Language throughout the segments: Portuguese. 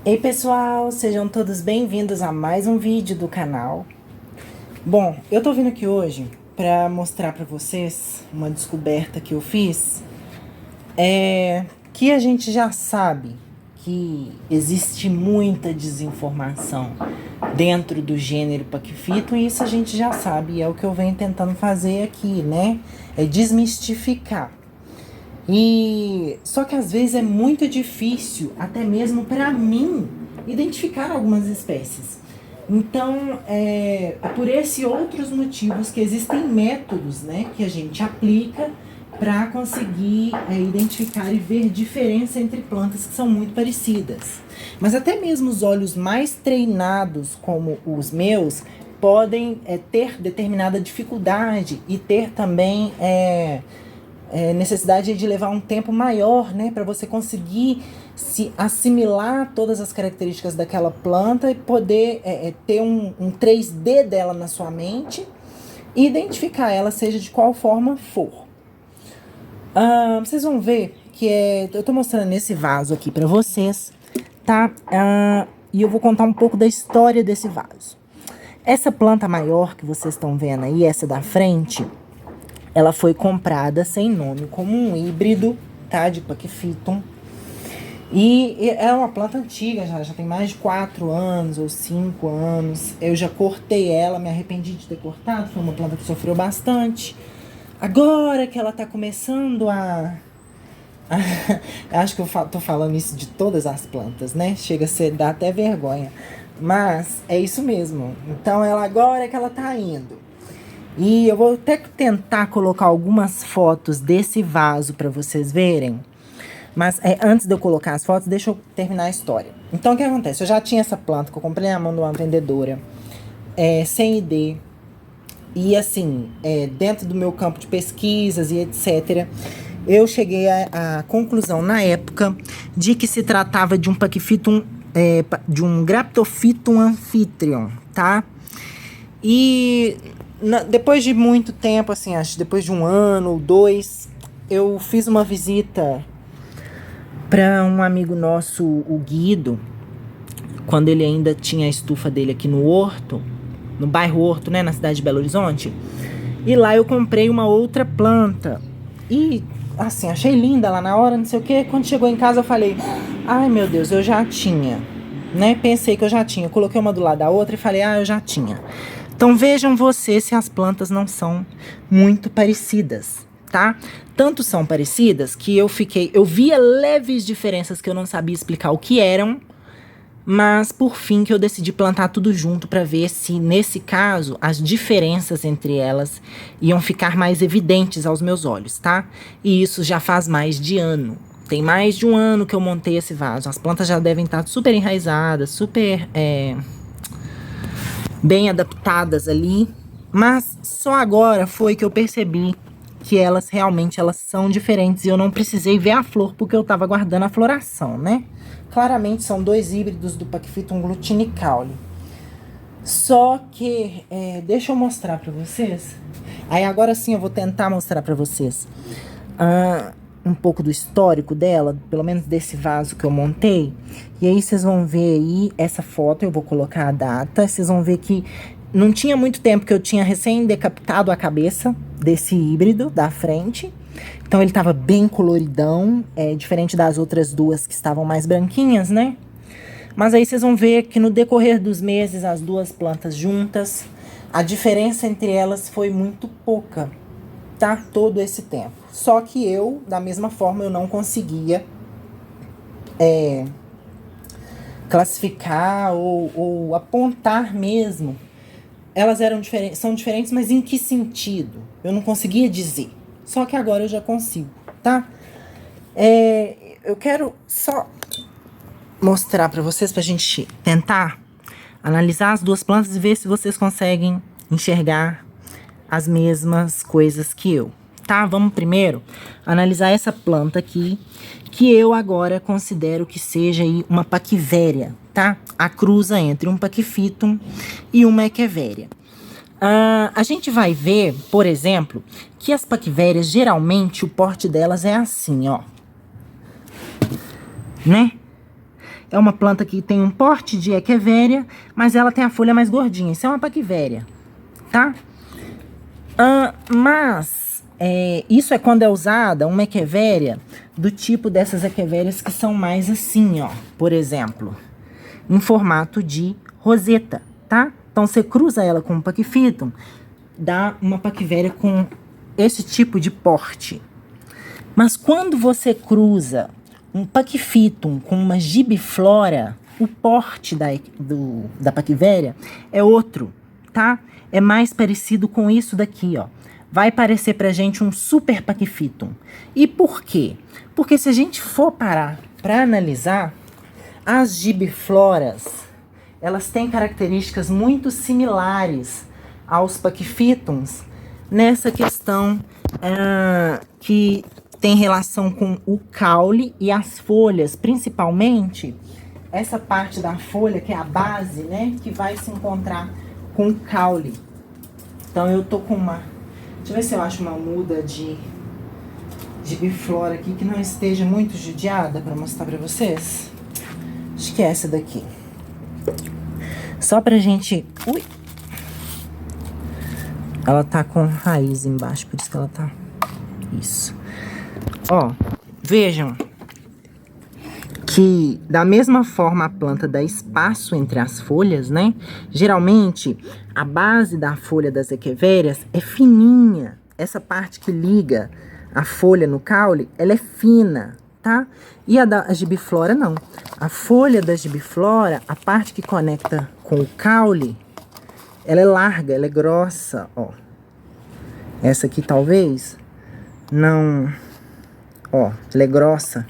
Ei pessoal, sejam todos bem-vindos a mais um vídeo do canal. Bom, eu tô vindo aqui hoje para mostrar para vocês uma descoberta que eu fiz. Que a gente já sabe que existe muita desinformação dentro do gênero Paquifito, e isso a gente já sabe, e é o que eu venho tentando fazer aqui, né? É desmistificar. E só que às vezes é muito difícil, até mesmo para mim, identificar algumas espécies. Então, é por esses outros motivos que existem métodos, né, que a gente aplica para conseguir identificar e ver diferença entre plantas que são muito parecidas. Mas até mesmo os olhos mais treinados, como os meus, podem ter determinada dificuldade e ter também necessidade de levar um tempo maior, né, para você conseguir se assimilar todas as características daquela planta e poder ter um 3D dela na sua mente e identificar ela, seja de qual forma for. Vocês vão ver que eu tô mostrando esse vaso aqui para vocês, tá? E eu vou contar um pouco da história desse vaso. Essa planta maior que vocês estão vendo aí, essa da frente, ela foi comprada sem nome, como um híbrido, tá? De Paquifito. E é uma planta antiga, já tem mais de 4 anos ou 5 anos. Eu já cortei ela, me arrependi de ter cortado, foi uma planta que sofreu bastante. Agora que ela tá começando acho que eu tô falando isso de todas as plantas, né? Chega a ser, dá até vergonha. Mas é isso mesmo. Então agora que ela tá indo. E eu vou até tentar colocar algumas fotos desse vaso para vocês verem. Mas antes de eu colocar as fotos, deixa eu terminar a história. Então, o que acontece? Eu já tinha essa planta que eu comprei na mão de uma vendedora, sem ID. E assim, dentro do meu campo de pesquisas e etc., eu cheguei à conclusão, na época, de que se tratava de um Paquifito, de um Graptophytum amphitryon, tá? E depois de muito tempo, assim, acho que depois de 1 ano ou 2, eu fiz uma visita para um amigo nosso, o Guido, quando ele ainda tinha a estufa dele aqui no Horto, no bairro Horto, né, na cidade de Belo Horizonte. E lá eu comprei uma outra planta. E, assim, achei linda lá na hora, não sei o quê. Quando chegou em casa eu falei, ai meu Deus, eu já tinha, né? Pensei que eu já tinha. Eu coloquei uma do lado da outra e falei, eu já tinha. Então vejam vocês se as plantas não são muito parecidas, tá? Tanto são parecidas que eu via leves diferenças que eu não sabia explicar o que eram, mas por fim que eu decidi plantar tudo junto para ver se nesse caso as diferenças entre elas iam ficar mais evidentes aos meus olhos, tá? E isso já faz mais de ano. Tem mais de 1 ano que eu montei esse vaso. As plantas já devem estar super enraizadas, super bem adaptadas ali, mas só agora foi que eu percebi que elas são diferentes e eu não precisei ver a flor porque eu tava guardando a floração, né? Claramente são 2 híbridos do Paquifito glutinicaule. Só que, deixa eu mostrar pra vocês. Aí agora sim eu vou tentar mostrar pra vocês um pouco do histórico dela, pelo menos desse vaso que eu montei. E aí vocês vão ver aí essa foto, eu vou colocar a data. Vocês vão ver que não tinha muito tempo que eu tinha recém decapitado a cabeça desse híbrido da frente. Então ele tava bem coloridão, diferente das outras 2 que estavam mais branquinhas, né? Mas aí vocês vão ver que no decorrer dos meses, as 2 plantas juntas, a diferença entre elas foi muito pouca, tá? Todo esse tempo. Só que eu, da mesma forma, eu não conseguia classificar ou apontar mesmo. Elas são diferentes, mas em que sentido? Eu não conseguia dizer. Só que agora eu já consigo, tá? Eu quero só mostrar pra vocês, pra gente tentar analisar as 2 plantas e ver se vocês conseguem enxergar as mesmas coisas que eu, tá? Vamos primeiro analisar essa planta aqui, que eu agora considero que seja aí uma Paquivéria, tá? A cruza entre um Paquifito e uma Echeveria. A gente vai ver, por exemplo, que as Paquivérias, geralmente, o porte delas é assim, ó. Né? é uma planta que tem um porte de echeveria, mas ela tem a folha mais gordinha. Isso é uma paquivéria, tá? Mas isso é quando é usada uma echeveria do tipo dessas echeverias que são mais assim, ó. Por exemplo, em formato de roseta, tá? Então, você cruza ela com um paquifitum, dá uma paquivéria com esse tipo de porte. Mas quando você cruza um paquifitum com uma gibiflora, o porte da paquivéria é outro, tá? É mais parecido com isso daqui, ó. Vai parecer pra gente um super paquifitum. E por quê? Porque se a gente for parar para analisar, as gibifloras, elas têm características muito similares aos paquifitums nessa questão que tem relação com o caule e as folhas, principalmente essa parte da folha que é a base, né, que vai se encontrar com o caule. Então eu tô com uma, deixa eu ver se eu acho uma muda de gibiflora aqui que não esteja muito judiada para mostrar para vocês. Acho que é essa daqui. Só pra gente... Ui! Ela tá com raiz embaixo, por isso que ela tá... Isso. Ó, vejam que da mesma forma a planta dá espaço entre as folhas, né? Geralmente, a base da folha das echeverias é fininha. Essa parte que liga a folha no caule, ela é fina, tá? E a gibiflora não. A folha da gibiflora, a parte que conecta com o caule, ela é larga, ela é grossa, ó. Essa aqui talvez não... Ó, ela é grossa.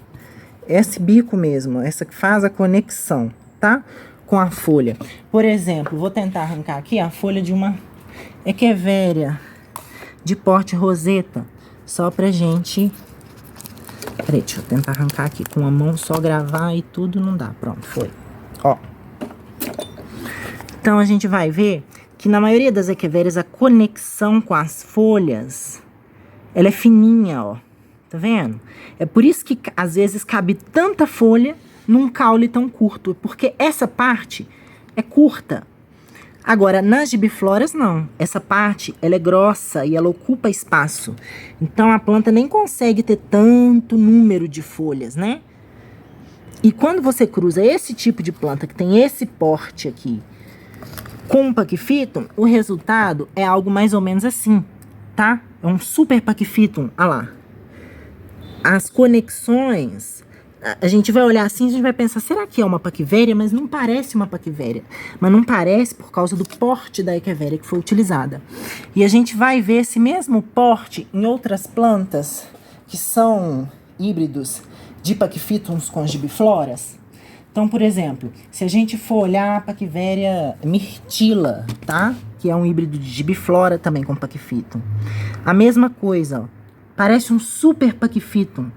Esse bico mesmo, essa que faz a conexão, tá? Com a folha. Por exemplo, vou tentar arrancar aqui a folha de uma echeveria de porte roseta. Só pra gente... Peraí, deixa eu tentar arrancar aqui com a mão, só gravar e tudo não dá. Pronto, foi. Ó. Então, a gente vai ver que na maioria das echeverias a conexão com as folhas, ela é fininha, ó. Tá vendo? É por isso que às vezes cabe tanta folha num caule tão curto, porque essa parte é curta. Agora, nas gibifloras, não. Essa parte, ela é grossa e ela ocupa espaço. Então, a planta nem consegue ter tanto número de folhas, né? E quando você cruza esse tipo de planta, que tem esse porte aqui, com um paquifitum, o resultado é algo mais ou menos assim, tá? É um super paquifitum, olha lá. As conexões... A gente vai olhar assim, a gente vai pensar, será que é uma paquivéria? Mas não parece uma paquivéria. Mas não parece por causa do porte da echeveria que foi utilizada. E a gente vai ver esse mesmo porte em outras plantas que são híbridos de paquifitums com gibifloras. Então, por exemplo, se a gente for olhar a paquivéria mirtila, tá? Que é um híbrido de gibiflora também com paquifitum. A mesma coisa, ó. Parece um super paquifitum.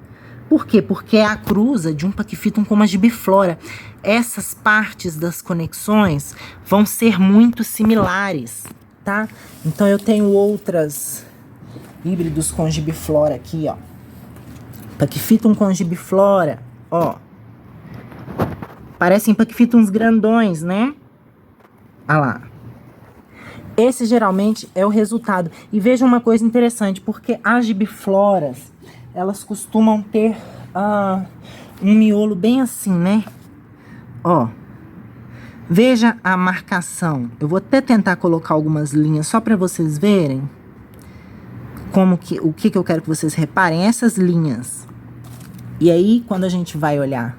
Por quê? Porque é a cruza de um paquifitum com uma gibiflora. Essas partes das conexões vão ser muito similares, tá? Então, eu tenho outras híbridos com gibiflora aqui, ó. Paquifitum com gibiflora, ó. Parecem paquifitums grandões, né? Olha lá. Esse geralmente é o resultado. E vejam uma coisa interessante, porque as gibifloras... elas costumam ter um miolo bem assim, né? Ó. Veja a marcação. Eu vou até tentar colocar algumas linhas só para vocês verem o que eu quero que vocês reparem. Essas linhas. E aí, quando a gente vai olhar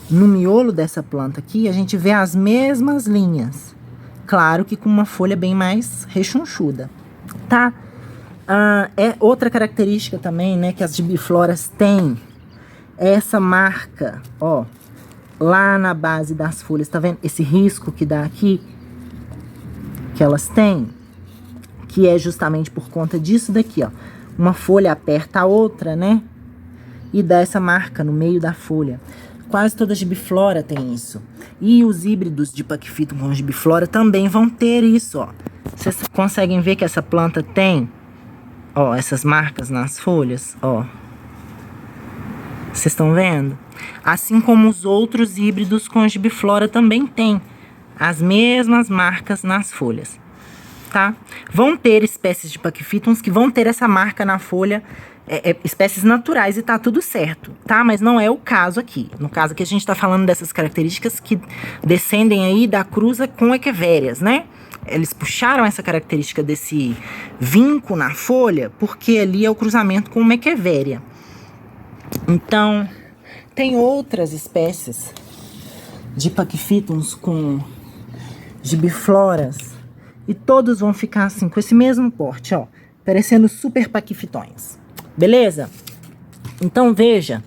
no miolo dessa planta aqui, a gente vê as mesmas linhas. Claro que com uma folha bem mais rechonchuda, tá? É outra característica também, né, que as gibifloras têm, é essa marca, ó, lá na base das folhas, tá vendo? Esse risco que dá aqui, que elas têm, que é justamente por conta disso daqui, ó. Uma folha aperta a outra, né, e dá essa marca no meio da folha. Quase toda gibiflora tem isso. E os híbridos de paquifitum com gibiflora também vão ter isso, ó. Vocês conseguem ver que essa planta tem... Ó, essas marcas nas folhas, ó. Vocês estão vendo? Assim como os outros híbridos com gibiflora também têm as mesmas marcas nas folhas, tá? Vão ter espécies de Pachyphytums que vão ter essa marca na folha, espécies naturais, e tá tudo certo, tá? Mas não é o caso aqui. No caso aqui a gente tá falando dessas características que descendem aí da cruza com Echeveria, né? Eles puxaram essa característica desse vinco na folha porque ali é o cruzamento com uma Echeveria. Então, tem outras espécies de Pachyphytums com gibifloras e todos vão ficar assim, com esse mesmo porte, ó, parecendo super Pachyphytões. Beleza? Então veja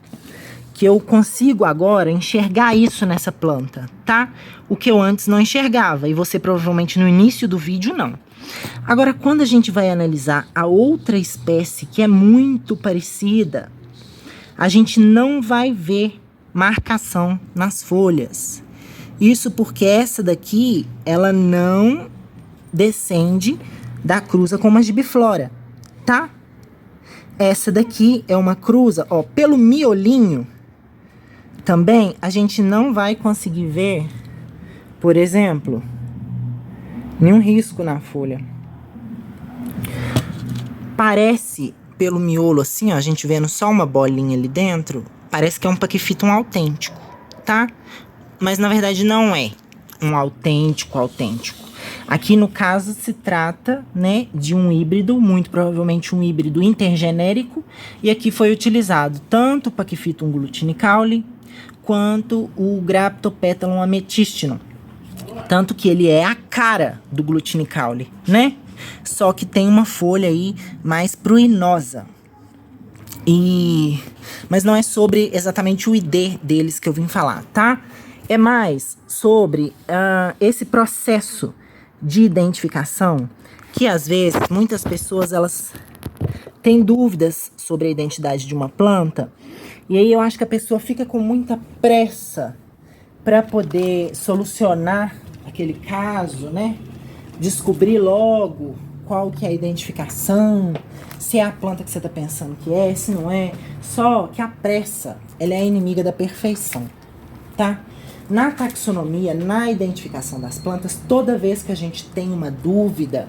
que eu consigo agora enxergar isso nessa planta, tá? O que eu antes não enxergava, e você provavelmente no início do vídeo não. Agora, quando a gente vai analisar a outra espécie que é muito parecida, a gente não vai ver marcação nas folhas. Isso porque essa daqui, ela não descende da cruza com uma gibiflora, tá? Essa daqui é uma cruza, ó, pelo miolinho, também a gente não vai conseguir ver, por exemplo, nenhum risco na folha. Parece, pelo miolo assim, ó, a gente vendo só uma bolinha ali dentro, parece que é um Pachyphytum autêntico, tá? Mas na verdade não é um autêntico. Aqui no caso se trata, né, de um híbrido, muito provavelmente um híbrido intergenérico, e aqui foi utilizado tanto o Pachyphytum glutinicaule quanto o Graptopethalum amethystium. Tanto que ele é a cara do glutinicaule, né? Só que tem uma folha aí mais pruinosa. Mas não é sobre exatamente o ID deles que eu vim falar, tá? É mais sobre esse processo de identificação que às vezes muitas pessoas elas têm dúvidas sobre a identidade de uma planta, e aí eu acho que a pessoa fica com muita pressa para poder solucionar aquele caso, né? Descobrir logo qual que é a identificação, se é a planta que você está pensando que é, se não é. Só que a pressa, ela é a inimiga da perfeição, tá? Na taxonomia, na identificação das plantas, toda vez que a gente tem uma dúvida,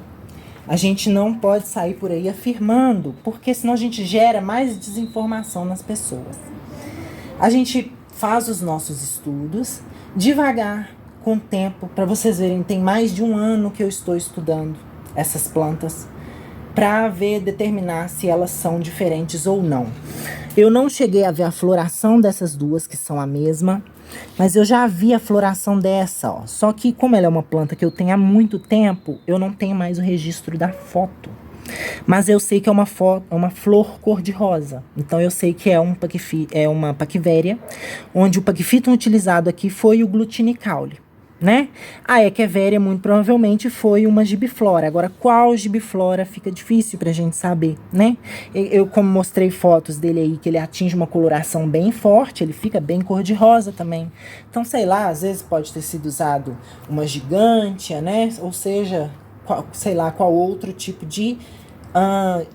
a gente não pode sair por aí afirmando, porque senão a gente gera mais desinformação nas pessoas. A gente faz os nossos estudos devagar, com o tempo, para vocês verem, tem mais de 1 ano que eu estou estudando essas plantas para determinar se elas são diferentes ou não. Eu não cheguei a ver a floração dessas duas, que são a mesma, mas eu já vi a floração dessa, ó. Só que como ela é uma planta que eu tenho há muito tempo, eu não tenho mais o registro da foto. Mas eu sei que é uma flor cor-de-rosa. Então eu sei que é uma Pachyveria, onde o Pachyphytum utilizado aqui foi o glutinicaule, né? A Echeveria muito provavelmente foi uma gibiflora. Agora, qual gibiflora fica difícil pra gente saber, né? Eu como mostrei fotos dele aí, que ele atinge uma coloração bem forte, ele fica bem cor-de-rosa também. Então, sei lá, às vezes pode ter sido usado uma gigantia, né? Ou seja, sei lá, qual outro tipo de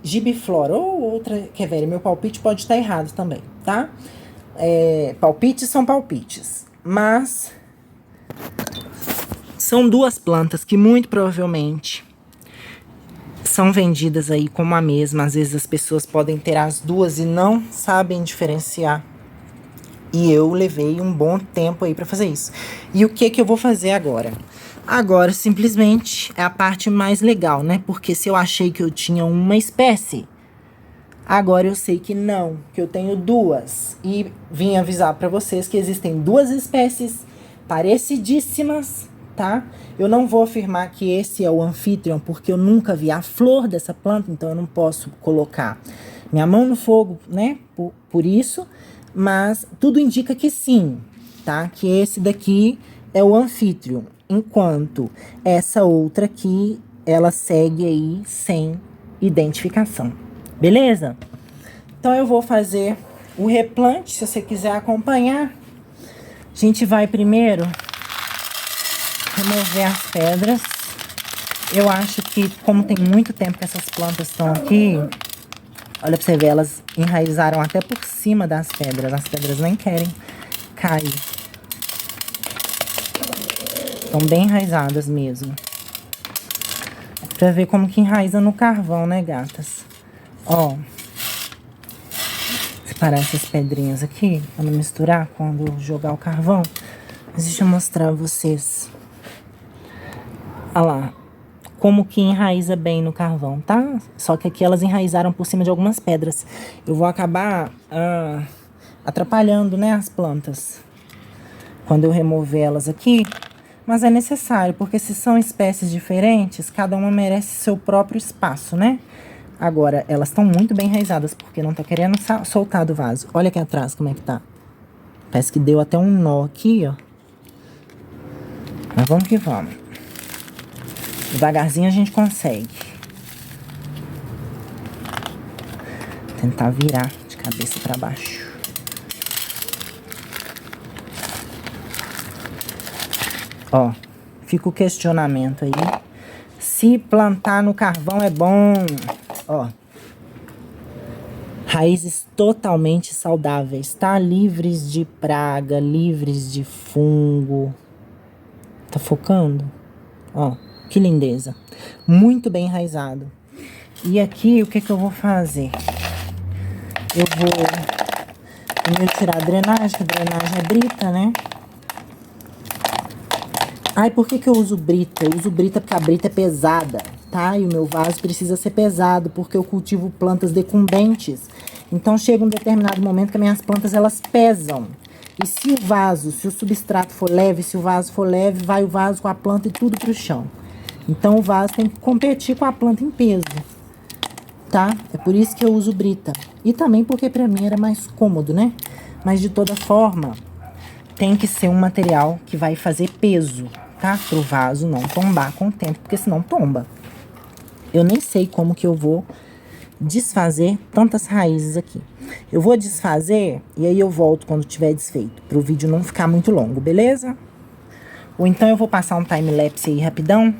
gibiflora ou outra Echeveria. Meu palpite pode estar errado também, tá? Palpites são palpites, mas são duas plantas que muito provavelmente são vendidas aí como a mesma. Às vezes as pessoas podem ter as duas e não sabem diferenciar. E eu levei um bom tempo aí para fazer isso. E o que eu vou fazer agora? Agora, simplesmente, é a parte mais legal, né? Porque se eu achei que eu tinha uma espécie, agora eu sei que não, que eu tenho duas. E vim avisar para vocês que existem duas espécies parecidíssimas, tá? Eu não vou afirmar que esse é o Amphitryon, porque eu nunca vi a flor dessa planta, então eu não posso colocar minha mão no fogo, né? Por isso, mas tudo indica que sim, tá? Que esse daqui é o Amphitryon. Enquanto essa outra aqui, ela segue aí sem identificação. Beleza? Então eu vou fazer o replante, se você quiser acompanhar. A gente vai primeiro remover as pedras. Eu acho que, como tem muito tempo que essas plantas estão aqui, olha pra você ver, elas enraizaram até por cima das pedras. As pedras nem querem cai. Estão bem enraizadas mesmo. Pra ver como que enraiza no carvão, né, gatas? Ó. Separar essas pedrinhas aqui, pra não misturar quando eu jogar o carvão. Mas deixa eu mostrar a vocês. Olha lá. Como que enraiza bem no carvão, tá? Só que aqui elas enraizaram por cima de algumas pedras. Eu vou acabar atrapalhando, né, as plantas. Quando eu remover elas aqui. Mas é necessário, porque se são espécies diferentes, cada uma merece seu próprio espaço, né? Agora, elas estão muito bem enraizadas, porque não tá querendo soltar do vaso. Olha aqui atrás como é que tá. Parece que deu até um nó aqui, ó. Mas vamos que vamos. Devagarzinho a gente consegue. Tentar virar de cabeça pra baixo. Ó, fica o questionamento aí. Se plantar no carvão é bom. Ó. Raízes totalmente saudáveis, tá? Livres de praga, livres de fungo. Tá focando? Ó, que lindeza. Muito bem enraizado. E aqui, o que que eu vou fazer? Eu vou primeiro tirar a drenagem, que a drenagem é brita, né? Ai, por que que eu uso brita? Eu uso brita porque a brita é pesada, tá? E o meu vaso precisa ser pesado, porque eu cultivo plantas decumbentes. Então, chega um determinado momento que as minhas plantas, elas pesam. E se o vaso, se o substrato for leve, se o vaso for leve, vai o vaso com a planta e tudo pro chão. Então, o vaso tem que competir com a planta em peso, tá? É por isso que eu uso brita. E também porque pra mim era mais cômodo, né? Mas, de toda forma, tem que ser um material que vai fazer peso, tá? Pro vaso não tombar com o tempo, porque senão tomba. Eu nem sei como que eu vou desfazer tantas raízes aqui. Eu vou desfazer e aí eu volto quando tiver desfeito, pro vídeo não ficar muito longo, beleza? Ou então eu vou passar um time-lapse aí rapidão.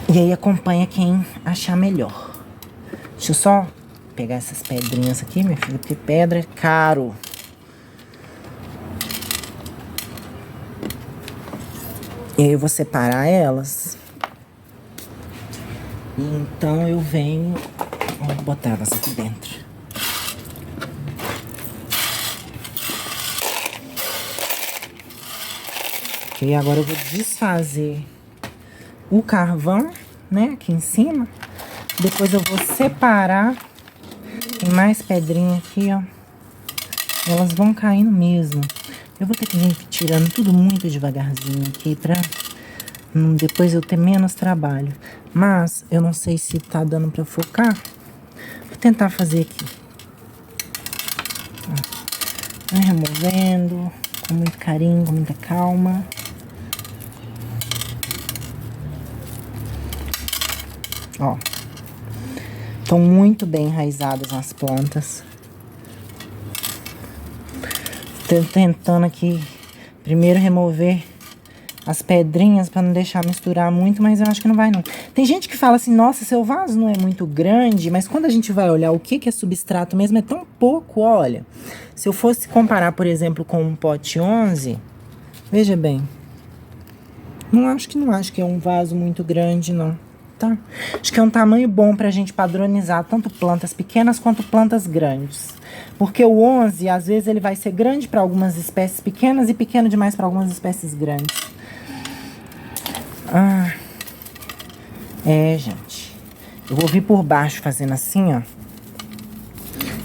E aí acompanha quem achar melhor. Deixa eu só pegar essas pedrinhas aqui, minha filha, porque pedra é caro. E aí eu vou separar elas. Então eu venho... Vou botar elas aqui dentro. E agora eu vou desfazer o carvão, né? Aqui em cima. Depois eu vou separar. Tem mais pedrinha aqui, ó. Elas vão caindo mesmo. Eu vou ter que vir tirando tudo muito devagarzinho aqui pra depois eu ter menos trabalho. Mas eu não sei se tá dando pra focar. Vou tentar fazer aqui. Ó. Vai removendo com muito carinho, com muita calma. Ó. Estão muito bem enraizadas as plantas. Tô tentando aqui primeiro remover as pedrinhas pra não deixar misturar muito, mas eu acho que não vai não. Tem gente que fala assim, nossa, seu vaso não é muito grande, mas quando a gente vai olhar o que é substrato mesmo, é tão pouco, olha. Se eu fosse comparar, por exemplo, com um pote 11, veja bem. Não acho que é um vaso muito grande, não, tá? Acho que é um tamanho bom pra gente padronizar tanto plantas pequenas quanto plantas grandes. Porque o 11, às vezes, ele vai ser grande para algumas espécies pequenas e pequeno demais para algumas espécies grandes. Ah, gente. Eu vou vir por baixo fazendo assim, ó.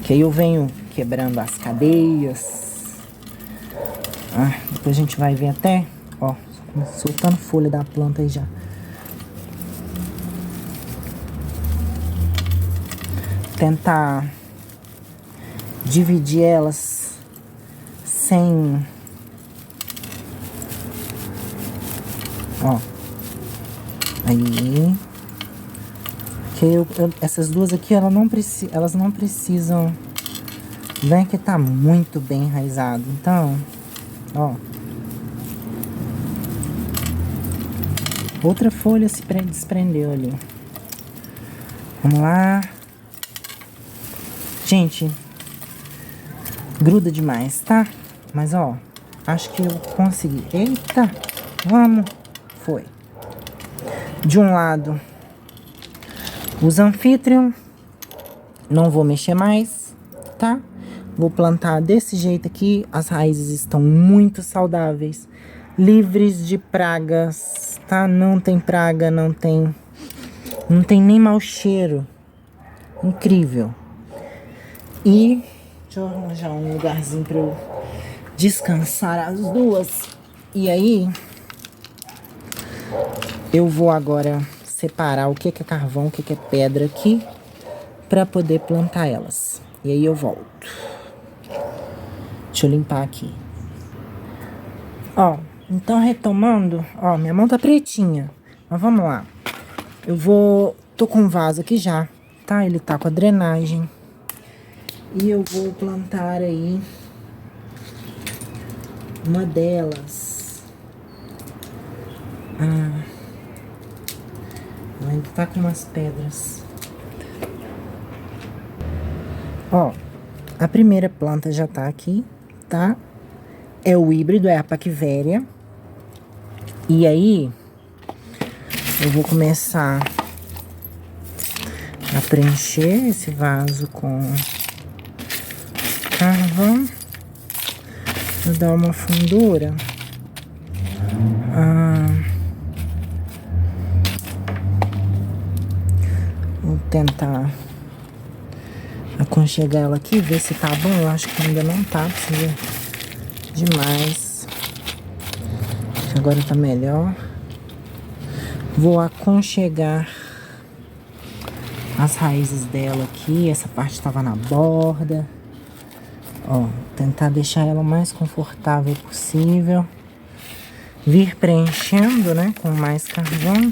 Que aí eu venho quebrando as cadeias. Depois a gente vai ver até, ó, soltando folha da planta aí já. Tentar dividir elas sem... Ó. Aí. Porque essas duas aqui, elas não precisam... Bem que tá muito bem enraizado. Então, ó. Outra folha se desprendeu ali. Vamos lá. Gente, Gruda demais, tá? Mas, ó, acho que eu consegui. Eita, vamos. Foi. De um lado, os anfitrion. Não vou mexer mais, tá? Vou plantar desse jeito aqui. As raízes estão muito saudáveis. Livres de pragas, tá? Não tem praga, não tem nem mau cheiro. Incrível. E deixa eu arranjar um lugarzinho pra eu descansar as duas. E aí, eu vou agora separar o que é carvão, o que é pedra aqui, pra poder plantar elas. E aí eu volto. Deixa eu limpar aqui. Ó, então retomando, ó, minha mão tá pretinha. Mas vamos lá. Tô com um vaso aqui já, tá? Ele tá com a drenagem. E eu vou plantar aí uma delas. Ainda tá com umas pedras. Ó, a primeira planta já tá aqui, tá? É o híbrido, é a Paquivéria. E aí, eu vou começar a preencher esse vaso com carvão. Vou dar uma fundura. Vou tentar aconchegar ela aqui, ver se tá bom. Eu acho que ainda não tá, precisa demais. Acho que agora tá melhor. Vou aconchegar as raízes dela aqui. Essa parte tava na borda. Ó, tentar deixar ela o mais confortável possível. Vir preenchendo, né, com mais carvão.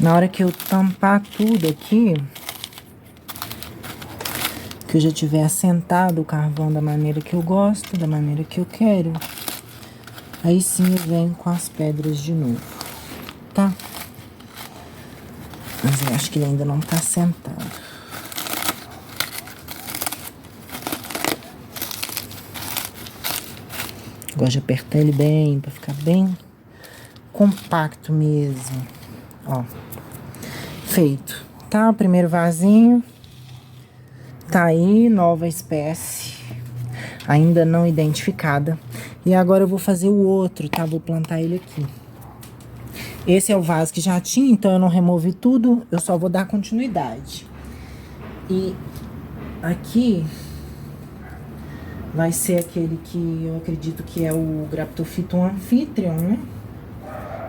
Na hora que eu tampar tudo aqui, que eu já tiver assentado o carvão da maneira que eu gosto, da maneira que eu quero, aí sim eu venho com as pedras de novo, tá? Mas eu acho que ele ainda não tá assentado. Gosto de apertar ele bem, pra ficar bem compacto mesmo. Ó, feito, tá? O primeiro vasinho tá aí, nova espécie, ainda não identificada. E agora eu vou fazer o outro, tá? Vou plantar ele aqui. Esse é o vaso que já tinha, então eu não removi tudo, eu só vou dar continuidade. E aqui vai ser aquele que eu acredito que é o Graptophyton Amphitryon, né?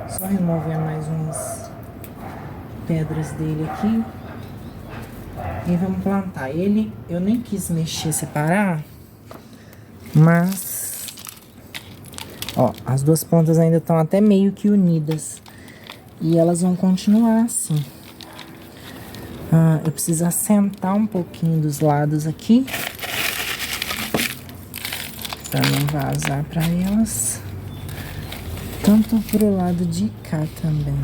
Só remover mais umas pedras dele aqui. E vamos plantar ele. Eu nem quis mexer, separar. Mas, ó, as duas pontas ainda estão até meio que unidas. E elas vão continuar assim. Eu preciso assentar um pouquinho dos lados aqui. Pra não vazar pra elas. Tanto pro lado de cá também.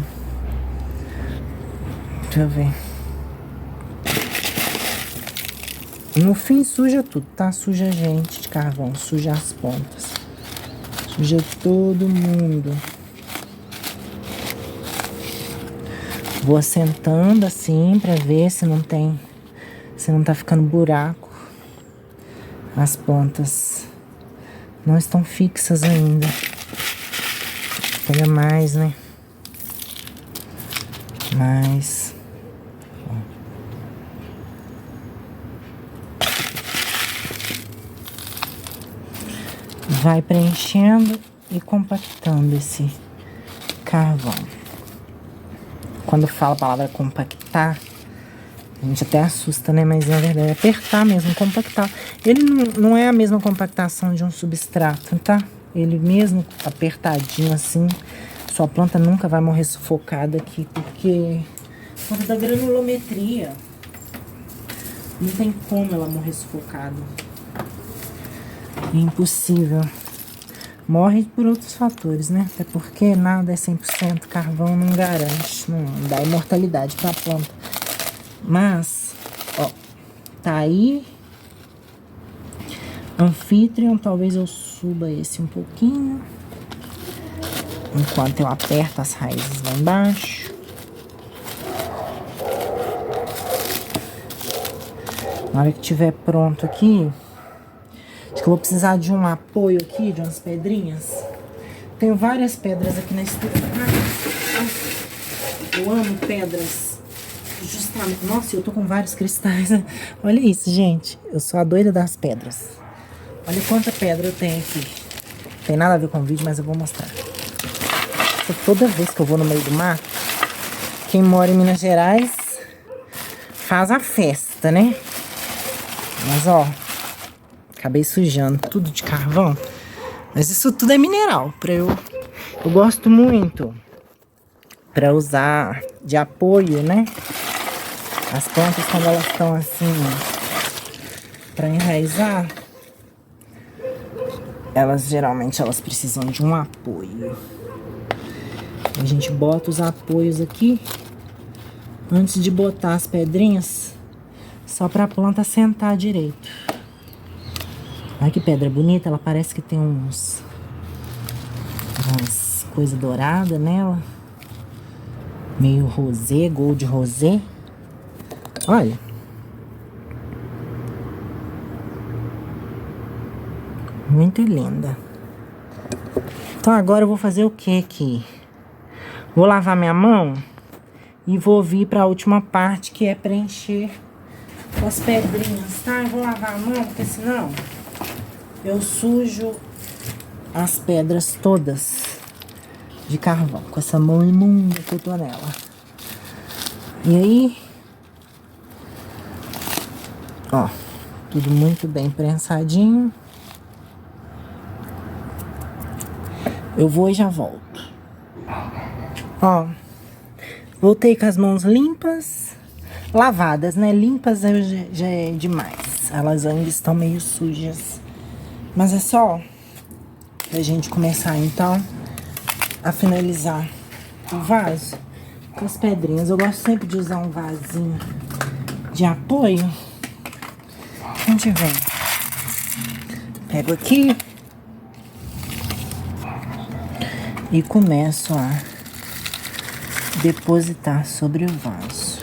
Deixa eu ver. No fim suja tudo, tá? Suja a gente de carvão, suja as pontas. Suja todo mundo. Vou assentando assim pra ver se não tem, se não tá ficando buraco. As pontas não estão fixas ainda. Pega mais, né? Mais. Vai preenchendo e compactando esse carvão. quando fala a palavra compactar, a gente até assusta, né? Mas na verdade é apertar mesmo, compactar. Ele não é a mesma compactação de um substrato, tá? Ele mesmo apertadinho assim, sua planta nunca vai morrer sufocada aqui, porque por conta da granulometria, não tem como ela morrer sufocada. É impossível. Morre por outros fatores, né? Até porque nada é 100%, carvão não garante, não dá imortalidade pra planta. Mas, ó, tá aí. Amphitryon, talvez eu suba esse um pouquinho. Enquanto eu aperto as raízes lá embaixo. Na hora que tiver pronto aqui, acho que eu vou precisar de um apoio aqui, de umas pedrinhas. Tenho várias pedras aqui na estufa. Eu amo pedras. Justamente. Nossa, eu tô com vários cristais. Olha isso, gente. Eu sou a doida das pedras. Olha quanta pedra eu tenho aqui. Não tem nada a ver com o vídeo, mas eu vou mostrar. Toda vez que eu vou no meio do mato, quem mora em Minas Gerais faz a festa, né? Mas, ó, acabei sujando tudo de carvão. Mas isso tudo é mineral. Eu gosto muito pra usar de apoio, né? As plantas, quando elas estão assim, pra enraizar, geralmente elas precisam de um apoio. A gente bota os apoios aqui antes de botar as pedrinhas, só pra planta sentar direito. Olha que pedra bonita, ela parece que tem umas coisas douradas nela. Meio rosé, gold rosé. Olha. Muito linda. Então agora eu vou fazer o que aqui? Vou lavar minha mão e vou vir para a última parte, que é preencher com as pedrinhas, tá? Eu vou lavar a mão, porque senão eu sujo as pedras todas de carvão, com essa mão imunda que eu tô nela. E aí, ó, tudo muito bem prensadinho. Eu vou e já volto. Ó, voltei com as mãos limpas, lavadas, né? Limpas já é demais. Elas ainda estão meio sujas. Mas é só pra gente começar, então, a finalizar o vaso com as pedrinhas. Eu gosto sempre de usar um vasinho de apoio. A gente vem. Pego aqui e começo a depositar sobre o vaso.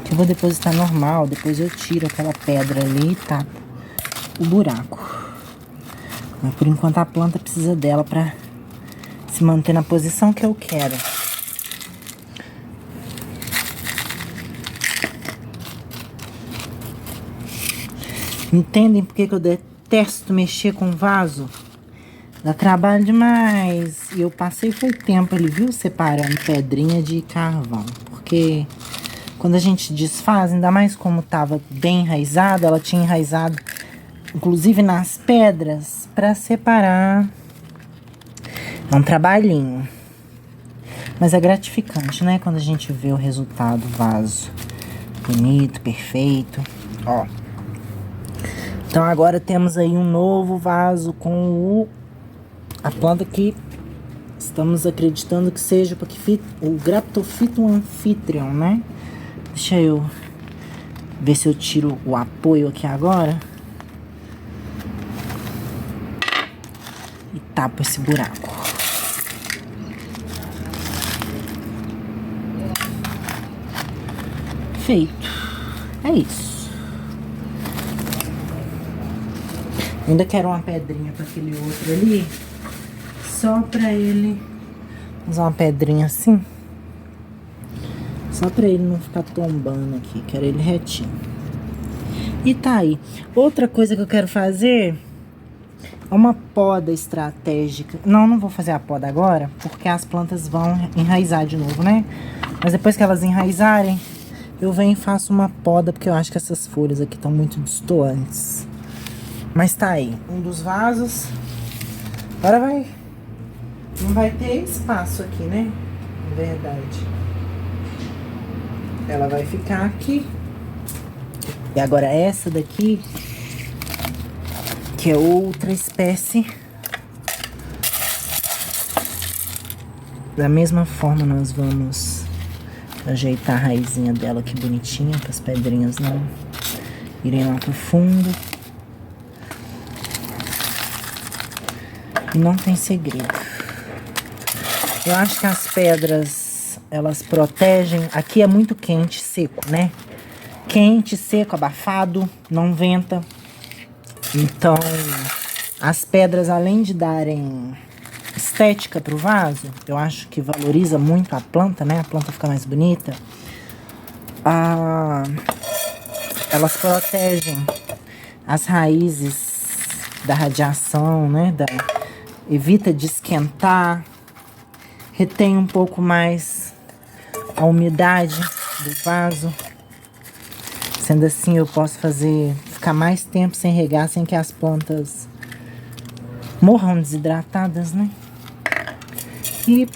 Eu vou depositar normal, depois eu tiro aquela pedra ali e tapo o buraco. Mas por enquanto a planta precisa dela para se manter na posição que eu quero. Entendem por que eu detesto mexer com vaso? Dá trabalho demais. E eu passei foi tempo ali, viu? Separando pedrinha de carvão. Porque quando a gente desfaz, ainda mais como tava bem enraizado, ela tinha enraizado inclusive nas pedras, pra separar. É um trabalhinho. Mas é gratificante, né? Quando a gente vê o resultado, o vaso bonito, perfeito. Ó. Então agora temos aí um novo vaso com a planta que estamos acreditando que seja o Graptophyton Amphitryon, né? Deixa eu ver se eu tiro o apoio aqui agora. E tapo esse buraco. Feito. É isso. Ainda quero uma pedrinha para aquele outro ali. Só pra ele usar uma pedrinha assim. Só pra ele não ficar tombando aqui. Quero ele retinho. E tá aí. Outra coisa que eu quero fazer uma poda estratégica. Não vou fazer a poda agora, porque as plantas vão enraizar de novo, né? Mas depois que elas enraizarem, eu venho e faço uma poda, porque eu acho que essas folhas aqui estão muito destoantes. Mas tá aí, um dos vasos. Agora não vai ter espaço aqui, né? Na verdade. Ela vai ficar aqui. E agora essa daqui, que é outra espécie. Da mesma forma, nós vamos ajeitar a raizinha dela aqui bonitinha, para as pedrinhas não irem lá pro fundo. E não tem segredo. Eu acho que as pedras, elas protegem. Aqui é muito quente, seco, né? Quente, seco, abafado, não venta. Então, as pedras, além de darem estética pro vaso, eu acho que valoriza muito a planta, né? A planta fica mais bonita. Elas protegem as raízes da radiação, né? Evita de esquentar, retém um pouco mais a umidade do vaso. Sendo assim, eu posso ficar mais tempo sem regar, sem que as plantas morram desidratadas, né? E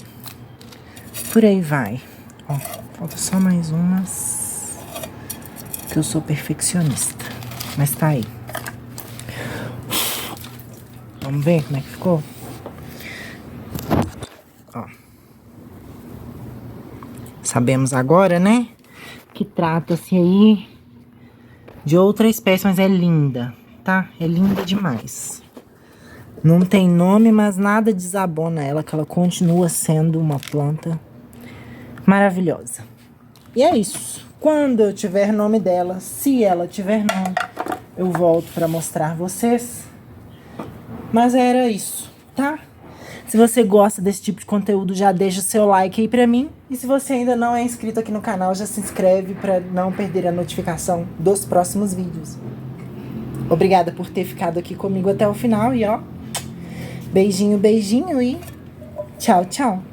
por aí vai. Ó, falta só mais umas, que eu sou perfeccionista. Mas tá aí. Vamos ver como é que ficou? Ó. Sabemos agora, né? Que trata-se aí de outra espécie, mas é linda, tá? É linda demais. Não tem nome, mas nada desabona ela, que ela continua sendo uma planta maravilhosa. E é isso. Quando eu tiver nome dela, se ela tiver nome, eu volto para mostrar vocês. Mas era isso, tá? Se você gosta desse tipo de conteúdo, já deixa o seu like aí pra mim. E se você ainda não é inscrito aqui no canal, já se inscreve pra não perder a notificação dos próximos vídeos. Obrigada por ter ficado aqui comigo até o final e ó, beijinho, beijinho e tchau, tchau.